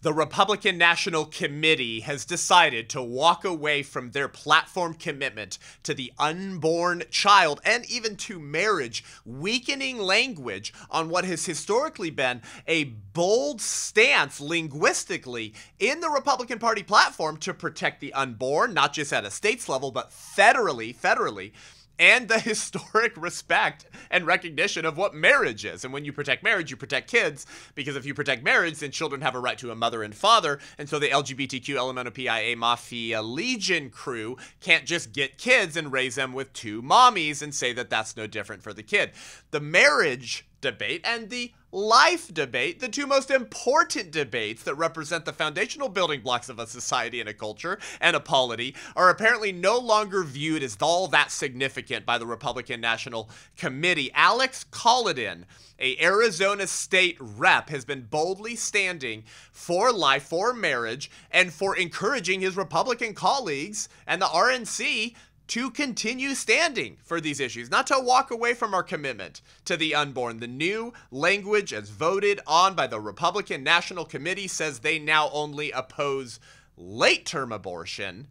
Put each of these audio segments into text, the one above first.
The Republican National Committee has decided to walk away from their platform commitment to the unborn child and even to marriage, weakening language on what has historically been a bold stance linguistically in the Republican Party platform to protect the unborn, not just at a state's level, but federally, and the historic respect and recognition of what marriage is. And when you protect marriage, you protect kids, because if you protect marriage, then children have a right to a mother and father. And so the LGBTQ LMNOPIA Mafia Legion crew can't just get kids and raise them with two mommies and say that that's no different for the kid. The marriage debate and the life debate, the two most important debates that represent the foundational building blocks of a society and a culture and a polity, are apparently no longer viewed as all that significant by the Republican National Committee. Alex Kolodin, a Arizona state rep, has been boldly standing for life, for marriage, and for encouraging his Republican colleagues and the RNC to continue standing for these issues, not to walk away from our commitment to the unborn. The new language, as voted on by the Republican National Committee, says they now only oppose late-term abortion,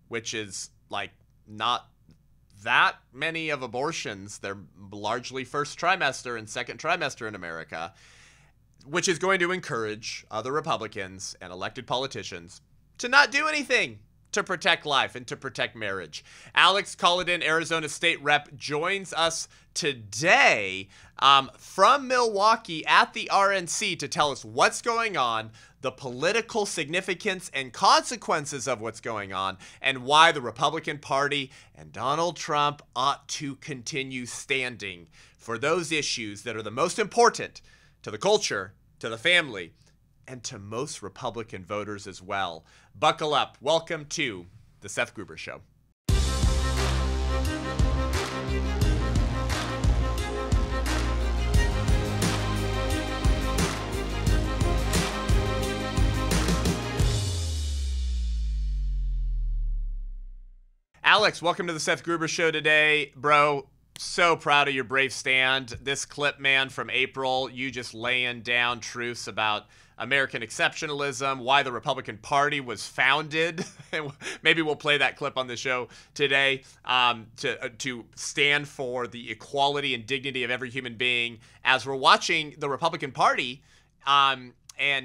which is like not that many of abortions. They're largely first trimester and second trimester in America, which is going to encourage other Republicans and elected politicians to not do anything to protect life and to protect marriage. Alex Kolodin, Arizona State Rep, joins us today from Milwaukee at the RNC to tell us what's going on, the political significance and consequences of what's going on, and why the Republican Party and Donald Trump ought to continue standing for those issues that are the most important to the culture, to the family, and to most Republican voters as well. Buckle up. Welcome to the Seth Gruber Show. Alex, welcome to the Seth Gruber Show today. Bro, so proud of your brave stand. This clip, man, from April, you just laying down truths about American exceptionalism, why the Republican Party was founded. Maybe we'll play that clip on the show today, to stand for the equality and dignity of every human being, as we're watching the Republican Party and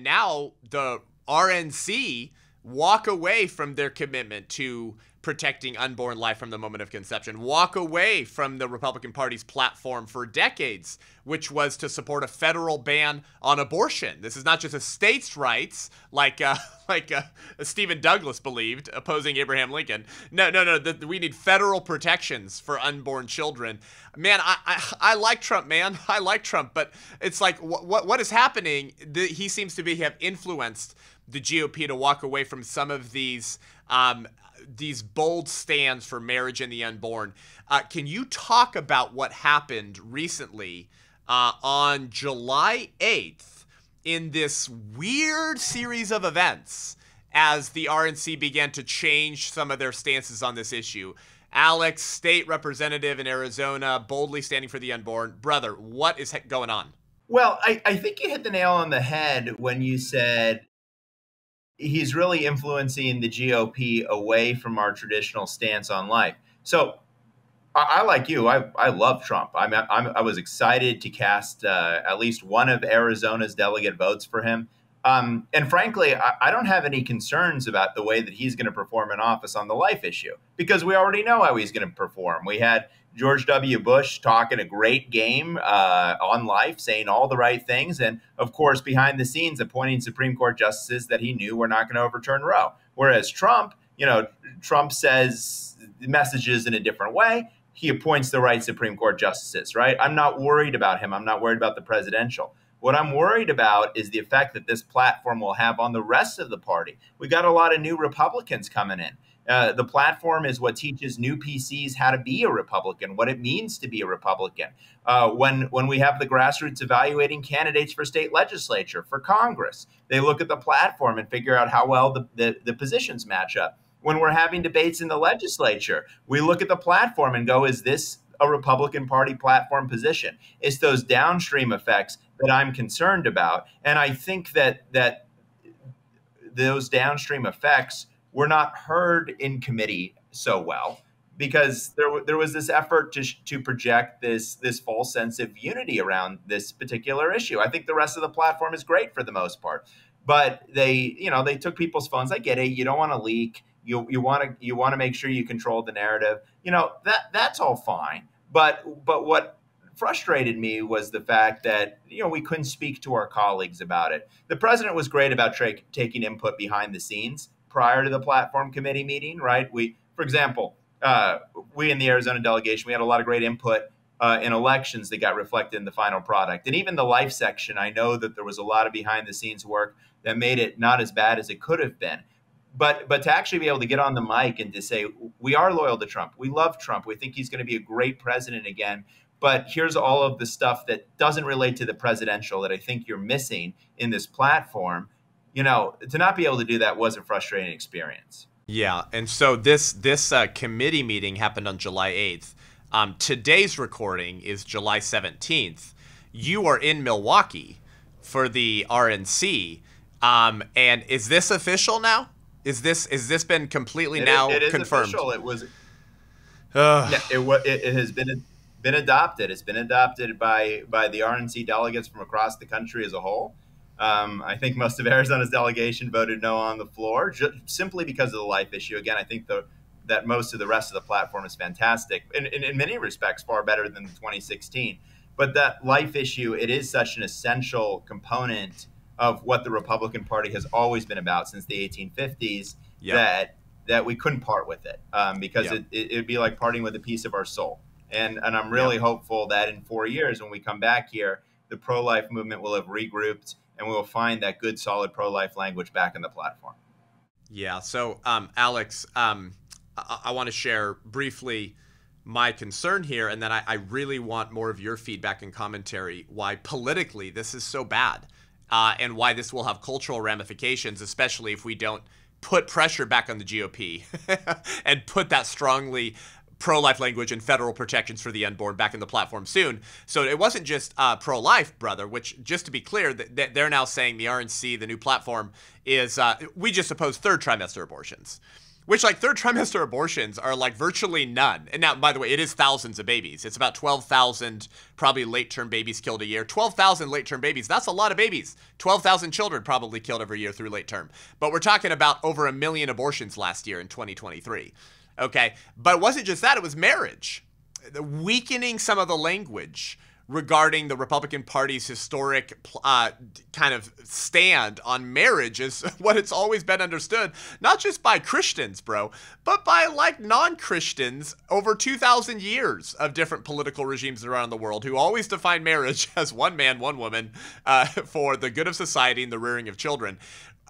now the RNC walk away from their commitment to protecting unborn life from the moment of conception, walk away from the Republican Party's platform for decades, which was to support a federal ban on abortion. This is not just a states' rights, like Stephen Douglas believed, opposing Abraham Lincoln. No. We need federal protections for unborn children. Man, I like Trump, man. I like Trump, but it's like what is happening? He seems to have influenced the GOP to walk away from some of these bold stands for marriage and the unborn. Can you talk about what happened recently on July 8th in this weird series of events as the RNC began to change some of their stances on this issue? Alex, state representative in Arizona, boldly standing for the unborn. Brother, what is going on? Well, I think you hit the nail on the head when you said he's really influencing the GOP away from our traditional stance on life. So I like you. I love Trump. I was excited to cast at least one of Arizona's delegate votes for him. And frankly, I don't have any concerns about the way that he's going to perform in office on the life issue, because we already know how he's going to perform. We had George W. Bush talking a great game on life, saying all the right things. And of course, behind the scenes, appointing Supreme Court justices that he knew were not going to overturn Roe. Whereas Trump, Trump says messages in a different way. He appoints the right Supreme Court justices, right? I'm not worried about him. I'm not worried about the presidential. What I'm worried about is the effect that this platform will have on the rest of the party. We got a lot of new Republicans coming in. The platform is what teaches new PCs how to be a Republican, what it means to be a Republican. When we have the grassroots evaluating candidates for state legislature, for Congress, they look at the platform and figure out how well the positions match up. When we're having debates in the legislature, we look at the platform and go, is this a Republican Party platform position? It's those downstream effects that I'm concerned about. And I think that those downstream effects were not heard in committee so well, because there was this effort to project this false sense of unity around this particular issue. I think the rest of the platform is great for the most part, but they took people's phones. I get it. You don't want to leak. You want to make sure you control the narrative. That's all fine. But what frustrated me was the fact that we couldn't speak to our colleagues about it. The president was great about taking input behind the scenes prior to the platform committee meeting, right? For example, we in the Arizona delegation, we had a lot of great input in elections that got reflected in the final product. And even the life section, I know that there was a lot of behind the scenes work that made it not as bad as it could have been. But to actually be able to get on the mic and to say, we are loyal to Trump. We love Trump. We think he's going to be a great president again. But here's all of the stuff that doesn't relate to the presidential that I think you're missing in this platform. To not be able to do that was a frustrating experience. Yeah, and so this committee meeting happened on July 8th. Today's recording is July 17th. You are in Milwaukee for the RNC, and is this official now? Is this been completely confirmed? It is official. It was. It has been adopted. It's been adopted by the RNC delegates from across the country as a whole. I think most of Arizona's delegation voted no on the floor, simply because of the life issue. Again, I think that most of the rest of the platform is fantastic, and in many respects far better than 2016. But that life issue, it is such an essential component of what the Republican Party has always been about since the 1850s, that we couldn't part with it, because it'd be like parting with a piece of our soul. And I'm really hopeful that in 4 years, when we come back here, the pro-life movement will have regrouped and we will find that good, solid pro-life language back in the platform. Yeah. So, Alex, I want to share briefly my concern here, and then I really want more of your feedback and commentary why politically this is so bad, and why this will have cultural ramifications, especially if we don't put pressure back on the GOP and put that strongly pro-life language and federal protections for the unborn back in the platform soon. So it wasn't just pro-life, brother, which, just to be clear, that they're now saying the RNC, the new platform, is we just oppose third trimester abortions, which, like, third trimester abortions are like virtually none. And now, by the way, it is thousands of babies. It's about 12,000 probably late-term babies killed a year. 12,000 late-term babies. That's a lot of babies. 12,000 children probably killed every year through late term. But we're talking about over 1 million abortions last year in 2023. Okay, but it wasn't just that, it was marriage. Weakening some of the language regarding the Republican Party's historic kind of stand on marriage is what it's always been understood, not just by Christians, bro, but by like non-Christians over 2,000 years of different political regimes around the world who always define marriage as one man, one woman for the good of society and the rearing of children.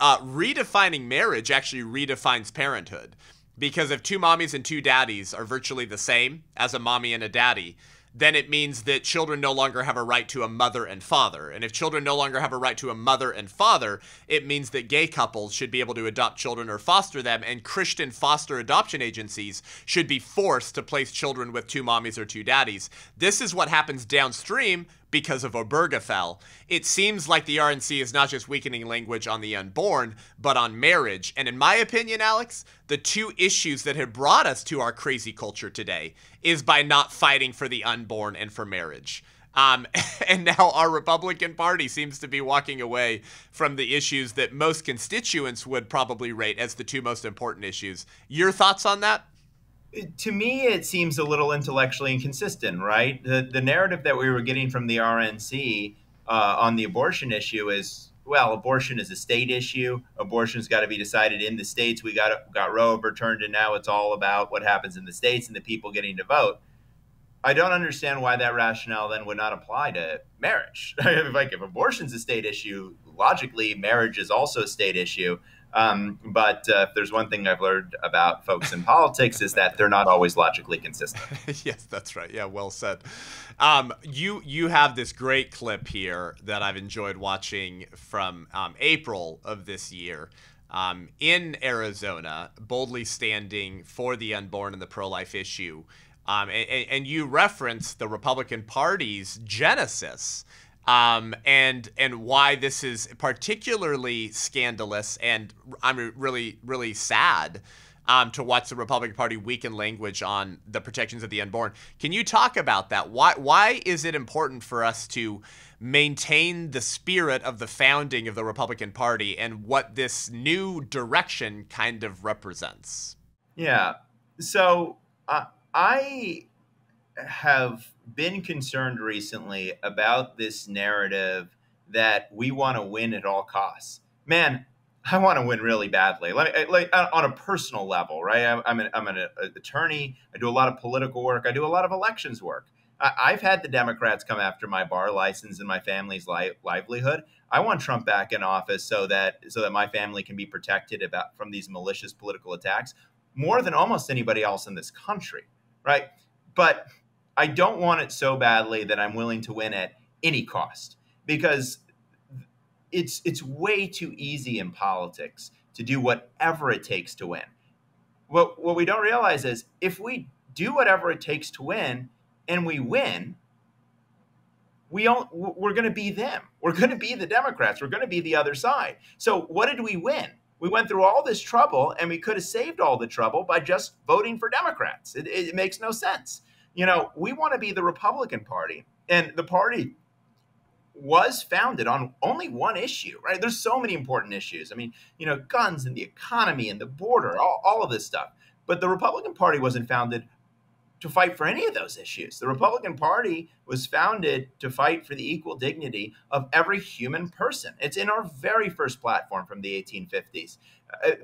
Redefining marriage actually redefines parenthood. Because if two mommies and two daddies are virtually the same as a mommy and a daddy, then it means that children no longer have a right to a mother and father. And if children no longer have a right to a mother and father, it means that gay couples should be able to adopt children or foster them, and Christian foster adoption agencies should be forced to place children with two mommies or two daddies. This is what happens downstream because of Obergefell. It seems like the RNC is not just weakening language on the unborn, but on marriage. And in my opinion, Alex, the two issues that have brought us to our crazy culture today is by not fighting for the unborn and for marriage. And now our Republican Party seems to be walking away from the issues that most constituents would probably rate as the two most important issues. Your thoughts on that? To me, it seems a little intellectually inconsistent, right? The narrative that we were getting from the RNC on the abortion issue is, well, abortion is a state issue. Abortion's got to be decided in the states. We got Roe overturned, and now it's all about what happens in the states and the people getting to vote. I don't understand why that rationale then would not apply to marriage. Like, if abortion's a state issue, logically, marriage is also a state issue. But if there's one thing I've learned about folks in politics is that they're not always logically consistent. Yes, that's right. Yeah, well said. You have this great clip here that I've enjoyed watching from April of this year. In Arizona, boldly standing for the unborn and the pro-life issue. And you reference the Republican Party's genesis and why this is particularly scandalous, and I'm really, really sad to watch the Republican Party weaken language on the protections of the unborn. Can you talk about that? Why is it important for us to maintain the spirit of the founding of the Republican Party and what this new direction kind of represents? Yeah. So I have been concerned recently about this narrative that we want to win at all costs. Man, I want to win really badly. Like on a personal level, right? I'm an attorney. I do a lot of political work. I do a lot of elections work. I've had the Democrats come after my bar license and my family's livelihood. I want Trump back in office so that my family can be protected from these malicious political attacks more than almost anybody else in this country, right? But I don't want it so badly that I'm willing to win at any cost, because it's way too easy in politics to do whatever it takes to win. What we don't realize is if we do whatever it takes to win and we win, we're going to be them. We're going to be the Democrats. We're going to be the other side. So what did we win? We went through all this trouble, and we could have saved all the trouble by just voting for Democrats. It makes no sense. We want to be the Republican Party, and the party was founded on only one issue, right? There's so many important issues. I mean, guns and the economy and the border, all of this stuff. But the Republican Party wasn't founded to fight for any of those issues. The Republican Party was founded to fight for the equal dignity of every human person. It's in our very first platform from the 1850s,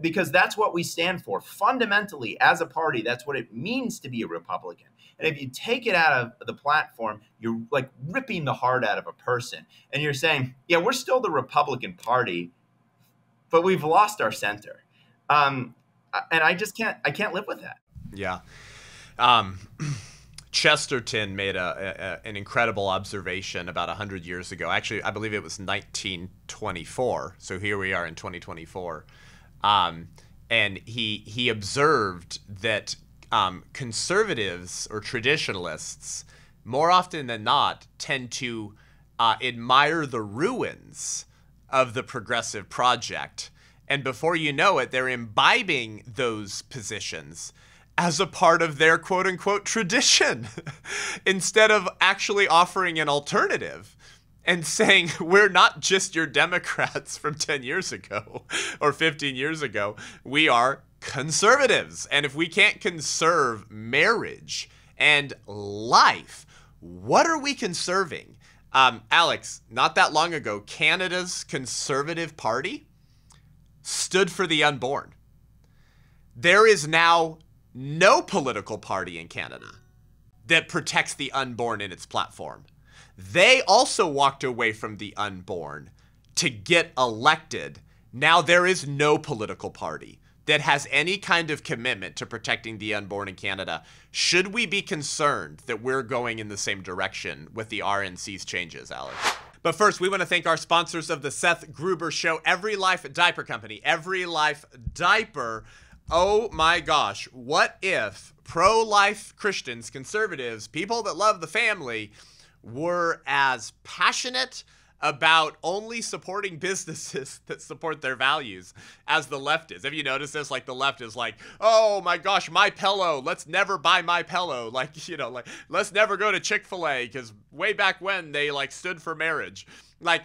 because that's what we stand for. Fundamentally, as a party, that's what it means to be a Republican. And if you take it out of the platform, you're like ripping the heart out of a person. And you're saying, yeah, we're still the Republican Party, but we've lost our center. And I can't live with that. Yeah. Chesterton made an incredible observation about 100 years ago. Actually, I believe it was 1924. So here we are in 2024. And he observed that conservatives or traditionalists, more often than not, tend to admire the ruins of the progressive project. And before you know it, they're imbibing those positions as a part of their quote unquote tradition instead of actually offering an alternative and saying, we're not just your Democrats from 10 years ago or 15 years ago. We are conservatives. And if we can't conserve marriage and life, what are we conserving? Alex, not that long ago, Canada's Conservative Party stood for the unborn. There is now no political party in Canada that protects the unborn in its platform. They also walked away from the unborn to get elected. Now there is no political party that has any kind of commitment to protecting the unborn in Canada. Should we be concerned that we're going in the same direction with the RNC's changes, Alex? But first, we want to thank our sponsors of the Seth Gruber Show, Every Life Diaper Company. Every Life Diaper. Oh my gosh, what if pro-life Christians, conservatives, people that love the family were as passionate about only supporting businesses that support their values as the left is? Have you noticed this? Like the left is like, oh my gosh, My Pillow, let's never buy My Pillow. Like, let's never go to Chick-fil-A because way back when they like stood for marriage. Like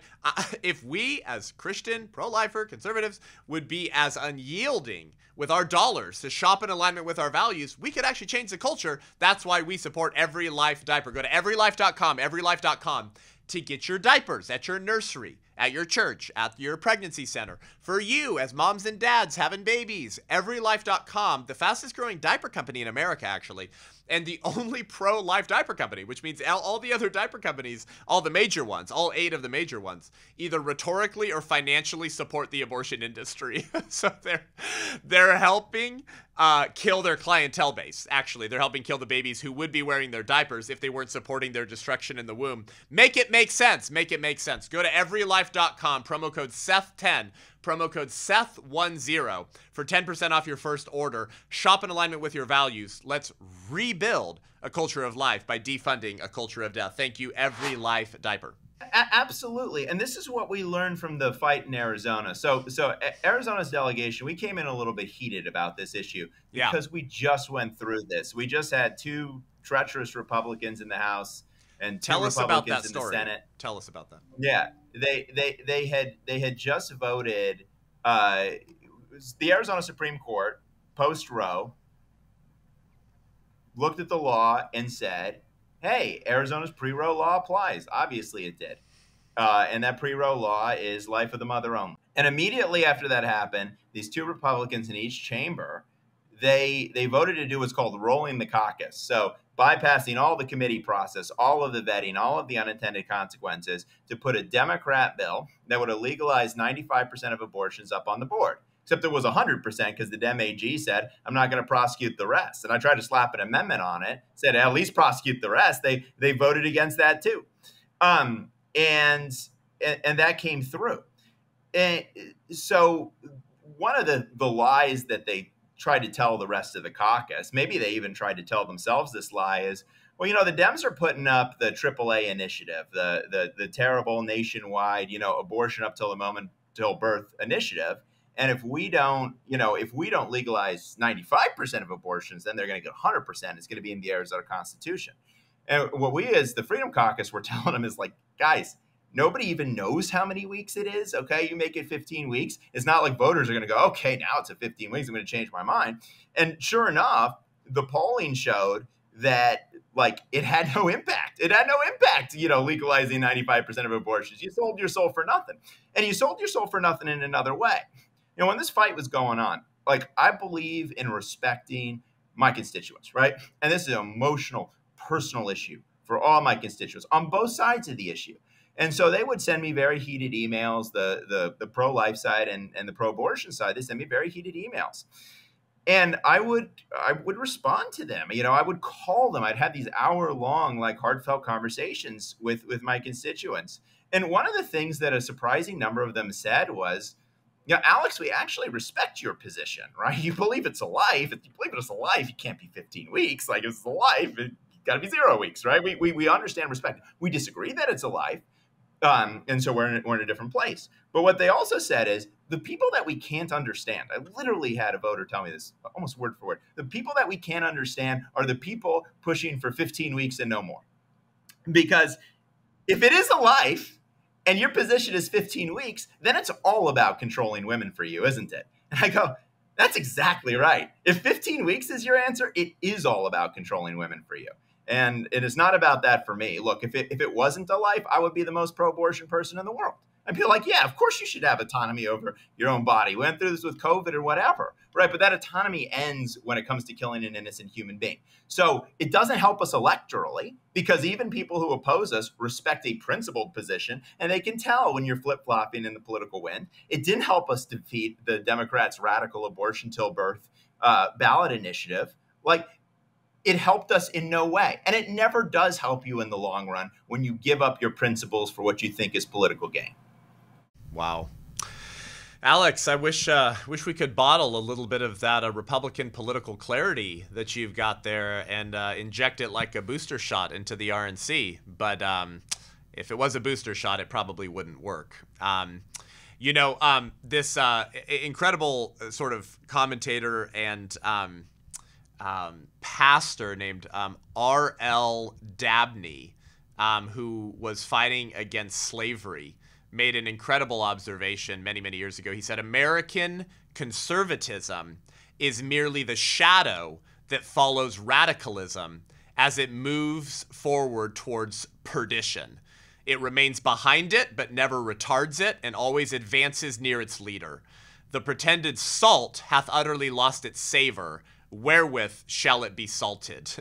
if we as Christian, pro-lifer, conservatives would be as unyielding with our dollars to shop in alignment with our values, we could actually change the culture. That's why we support Every Life Diaper. Go to everylife.com, everylife.com to get your diapers at your nursery, at your church, at your pregnancy center. For you as moms and dads having babies, everylife.com, the fastest growing diaper company in America, actually, and the only pro-life diaper company, which means all the other diaper companies, all the major ones, all 8 of the major ones, either rhetorically or financially support the abortion industry. So they're helping kill their clientele base. Actually, they're helping kill the babies who would be wearing their diapers if they weren't supporting their destruction in the womb. Make it make sense. Make it make sense. Go to everylife.com, promo code Seth10, promo code Seth10 for 10% off your first order. Shop in alignment with your values. Let's rebuild a culture of life by defunding a culture of death. Thank you, Every Life Diaper. Absolutely. And this is what we learned from the fight in Arizona. So Arizona's delegation, we came in a little bit heated about this issue Yeah. because we just went through this. We just had two treacherous Republicans in the House and two Tell us about Republicans that in the story. Senate. Tell us about that. Yeah, they had just voted. Uh, the Arizona Supreme Court post Roe looked at the law and said, "Hey, Arizona's pre-Roe law applies." Obviously, it did, and that pre-Roe law is life of the mother only. And immediately after that happened, these two Republicans in each chamber, they voted to do what's called rolling the caucus. So bypassing all the committee process, all of the vetting, all of the unintended consequences, to put a Democrat bill that would have legalized 95% of abortions up on the board. Except it was 100% because the Dem AG said, I'm not going to prosecute the rest. And I tried to slap an amendment on it, said at least prosecute the rest. They voted against that too. And that came through. And so one of the lies that they tried to tell the rest of the caucus, maybe they even tried to tell themselves this lie, is, well, the Dems are putting up the AAA initiative, the terrible nationwide, abortion up till the moment till birth initiative. And if we don't legalize 95% of abortions, then they're going to get 100%. It's going to be in the Arizona Constitution. And what we as the Freedom Caucus were telling them is like, guys, nobody even knows how many weeks it is. Okay, you make it 15 weeks. It's not like voters are going to go, okay, now it's at 15 weeks. I'm going to change my mind. And sure enough, the polling showed that it had no impact. It had no impact, legalizing 95% of abortions. You sold your soul for nothing. And you sold your soul for nothing in another way. When this fight was going on, I believe in respecting my constituents, right? And this is an emotional, personal issue for all my constituents on both sides of the issue. And so they would send me very heated emails, the pro-life side and the pro-abortion side. They send me very heated emails. And I would respond to them. I would call them. I'd have these hour-long, heartfelt conversations with my constituents. And one of the things that a surprising number of them said was, Alex, we actually respect your position, right? You believe it's a life. If you believe it's a life, you can't be 15 weeks. It's a life. It's got to be 0 weeks, right? We understand, respect. We disagree that it's a life. And so we're in a different place. But what they also said is the people that we can't understand. I literally had a voter tell me this almost word for word. The people that we can't understand are the people pushing for 15 weeks and no more. Because if it is a life, and your position is 15 weeks, then it's all about controlling women for you, isn't it? And I go, that's exactly right. If 15 weeks is your answer, it is all about controlling women for you. And it is not about that for me. Look, if it wasn't a life, I would be the most pro-abortion person in the world. I'd be like, yeah, of course you should have autonomy over your own body. We went through this with COVID or whatever, right? But that autonomy ends when it comes to killing an innocent human being. So it doesn't help us electorally because even people who oppose us respect a principled position and they can tell when you're flip-flopping in the political wind. It didn't help us defeat the Democrats' radical abortion till birth ballot initiative. It helped us in no way. And it never does help you in the long run when you give up your principles for what you think is political gain. Wow. Alex, I wish we could bottle a little bit of that Republican political clarity that you've got there and inject it like a booster shot into the RNC. But if it was a booster shot, it probably wouldn't work. This incredible sort of commentator and pastor named R.L. Dabney, who was fighting against slavery, made an incredible observation many, many years ago. He said, American conservatism is merely the shadow that follows radicalism as it moves forward towards perdition. It remains behind it, but never retards it, and always advances near its leader. The pretended salt hath utterly lost its savor. Wherewith shall it be salted?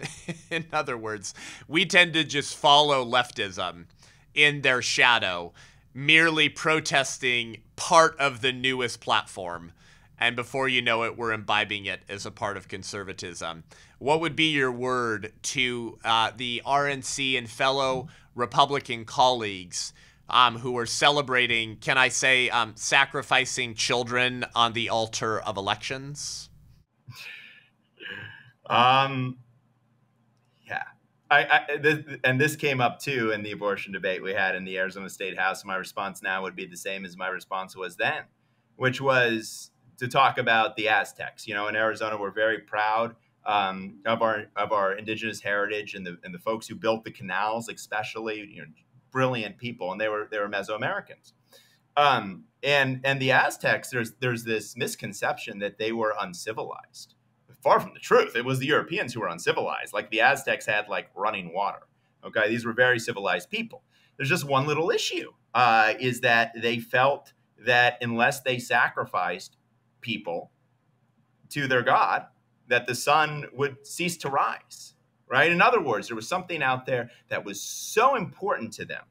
In other words, we tend to just follow leftism in their shadow, merely protesting part of the newest platform. And before you know it, we're imbibing it as a part of conservatism. What would be your word to the RNC and fellow Republican colleagues who are celebrating, can I say, sacrificing children on the altar of elections? Yeah. This came up too in the abortion debate we had in the Arizona State House. My response now would be the same as my response was then, which was to talk about the Aztecs. In Arizona, we're very proud of our indigenous heritage and the folks who built the canals, especially, brilliant people, and they were Mesoamericans. And the Aztecs, there's this misconception that they were uncivilized. Far from the truth. It was the Europeans who were uncivilized. Like the Aztecs had like running water. Okay, these were very civilized people. There's just one little issue, is that they felt that unless they sacrificed people to their god, that the sun would cease to rise, right? In other words, there was something out there that was so important to them,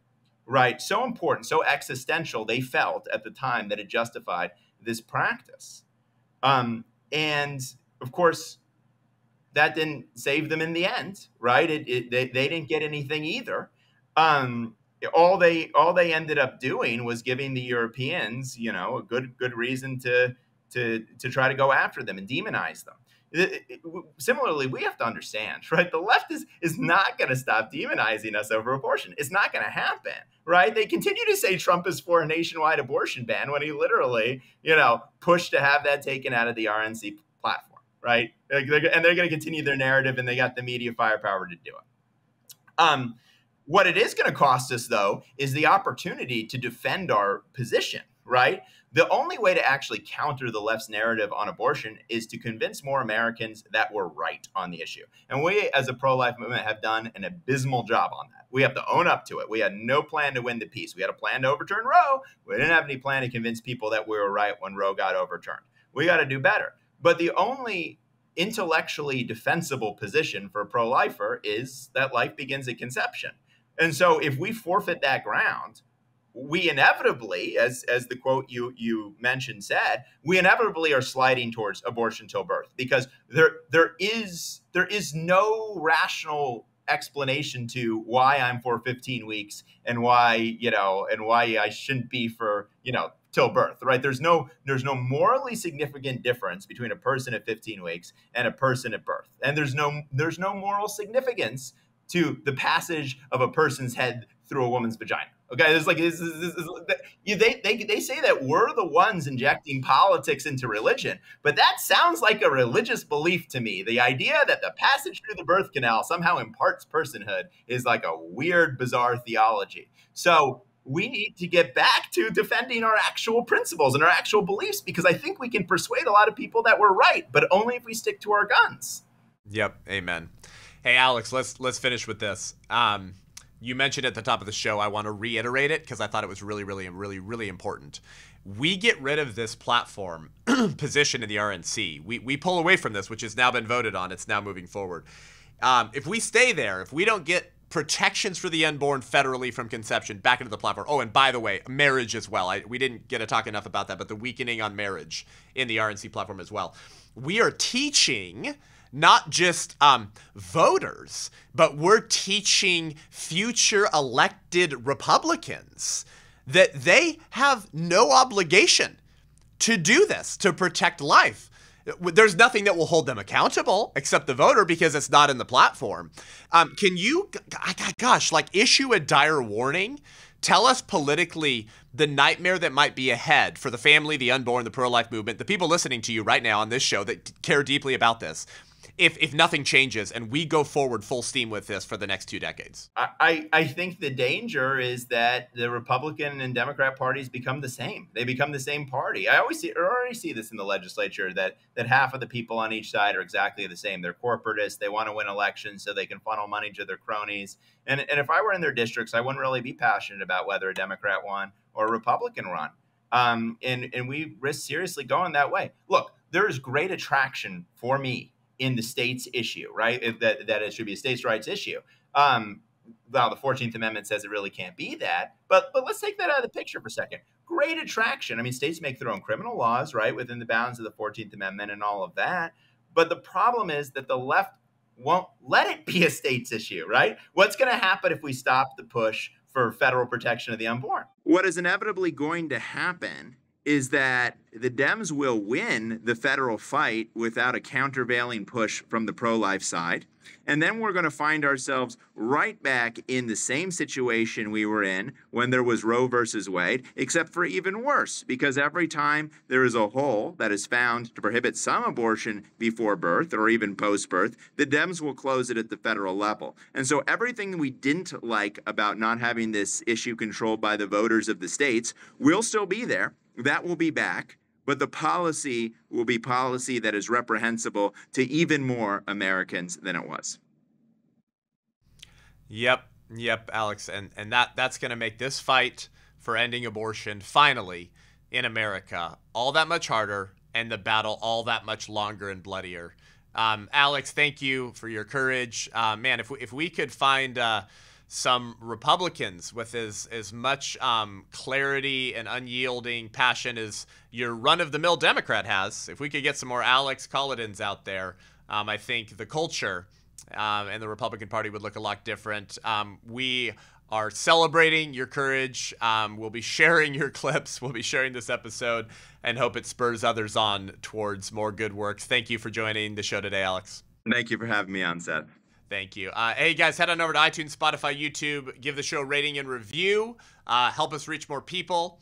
right? So important, so existential, they felt at the time that it justified this practice. And of course, that didn't save them in the end, right? They didn't get anything either. All they ended up doing was giving the Europeans, a good reason to try to go after them and demonize them. Similarly, we have to understand, right? The left is not going to stop demonizing us over abortion. It's not going to happen, right? They continue to say Trump is for a nationwide abortion ban when he literally, pushed to have that taken out of the RNC platform. Right. And they're going to continue their narrative, and they got the media firepower to do it. What it is going to cost us, though, is the opportunity to defend our position. Right. The only way to actually counter the left's narrative on abortion is to convince more Americans that we're right on the issue. And we, as a pro-life movement, have done an abysmal job on that. We have to own up to it. We had no plan to win the peace. We had a plan to overturn Roe. We didn't have any plan to convince people that we were right when Roe got overturned. We got to do better. But the only intellectually defensible position for a pro-lifer is that life begins at conception. And so if we forfeit that ground, we inevitably, as the quote you mentioned said, we inevitably are sliding towards abortion till birth, because there is no rational explanation to why I'm for 15 weeks and why I shouldn't be for, till birth, right? There's no morally significant difference between a person at 15 weeks and a person at birth. And there's no moral significance to the passage of a person's head through a woman's vagina. Okay, it's like they say that we're the ones injecting politics into religion, but that sounds like a religious belief to me. The idea that the passage through the birth canal somehow imparts personhood is like a weird, bizarre theology. So we need to get back to defending our actual principles and our actual beliefs, because I think we can persuade a lot of people that we're right, but only if we stick to our guns. Yep, amen. Hey, Alex, let's finish with this. You mentioned at the top of the show, I want to reiterate it because I thought it was really, really, really, really important. We get rid of this platform position in the RNC. We pull away from this, which has now been voted on. It's now moving forward. If we stay there, if we don't get protections for the unborn federally from conception back into the platform. Oh, and by the way, marriage as well. We didn't get to talk enough about that, but the weakening on marriage in the RNC platform as well. We are teaching not just voters, but we're teaching future elected Republicans that they have no obligation to do this, to protect life. There's nothing that will hold them accountable except the voter, because it's not in the platform. Can you, issue a dire warning? Tell us politically the nightmare that might be ahead for the family, the unborn, the pro-life movement, the people listening to you right now on this show that care deeply about this, if nothing changes and we go forward full steam with this for the next 2 decades. I think the danger is that the Republican and Democrat parties become the same. They become the same party. I already see this in the legislature, that half of the people on each side are exactly the same. They're corporatists. They want to win elections so they can funnel money to their cronies. And if I were in their districts, I wouldn't really be passionate about whether a Democrat won or a Republican won. And we risk seriously going that way. Look, there is great attraction for me in the states issue, right? That it should be a states' rights issue. Well, the 14th Amendment says it really can't be that. But let's take that out of the picture for a second. Great attraction. I mean, states make their own criminal laws, right, within the bounds of the 14th Amendment and all of that. But the problem is that the left won't let it be a states issue, right? What's going to happen if we stop the push for federal protection of the unborn? What is inevitably going to happen is that the Dems will win the federal fight without a countervailing push from the pro-life side. And then we're going to find ourselves right back in the same situation we were in when there was Roe versus Wade, except for even worse, because every time there is a hole that is found to prohibit some abortion before birth or even post-birth, the Dems will close it at the federal level. And so everything we didn't like about not having this issue controlled by the voters of the states will still be there. That will be back. But the policy will be policy that is reprehensible to even more Americans than it was. Yep, Alex. And that's going to make this fight for ending abortion finally in America all that much harder and the battle all that much longer and bloodier. Alex, thank you for your courage. Man, if we could find some Republicans with as much clarity and unyielding passion as your run-of-the-mill Democrat has, if we could get some more Alex Kolodins out there, I think the culture and the Republican Party would look a lot different. We are celebrating your courage. We'll be sharing your clips. We'll be sharing this episode and hope it spurs others on towards more good work. Thank you for joining the show today, Alex. Thank you for having me on, Seth. Thank you. Hey, guys, head on over to iTunes, Spotify, YouTube. Give the show a rating and review. Help us reach more people.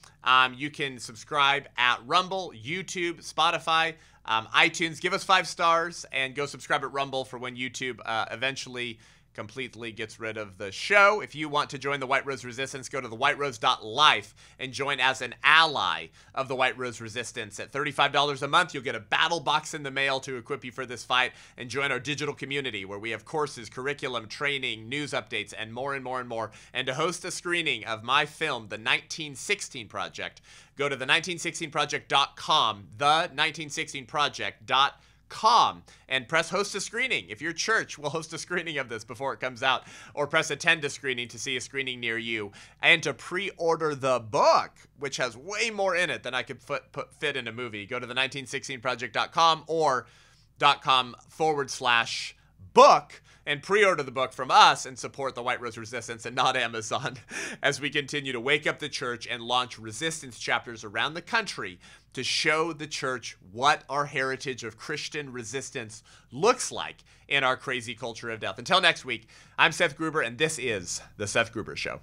You can subscribe at Rumble, YouTube, Spotify, iTunes. Give us 5 stars and go subscribe at Rumble for when YouTube eventually completely gets rid of the show. If you want to join the White Rose Resistance, go to thewhiterose.life and join as an ally of the White Rose Resistance. At $35 a month, you'll get a battle box in the mail to equip you for this fight and join our digital community where we have courses, curriculum, training, news updates, and more and more and more. And to host a screening of my film, The 1916 Project, go to the1916project.com, the1916project.com, and press host a screening. If your church will host a screening of this before it comes out, or press attend a screening to see a screening near you, and to pre-order the book, which has way more in it than I could fit in a movie, go to the1916project.com or .com/book and pre-order the book from us and support the White Rose Resistance and not Amazon as we continue to wake up the church and launch resistance chapters around the country to show the church what our heritage of Christian resistance looks like in our crazy culture of death. Until next week, I'm Seth Gruber, and this is The Seth Gruber Show.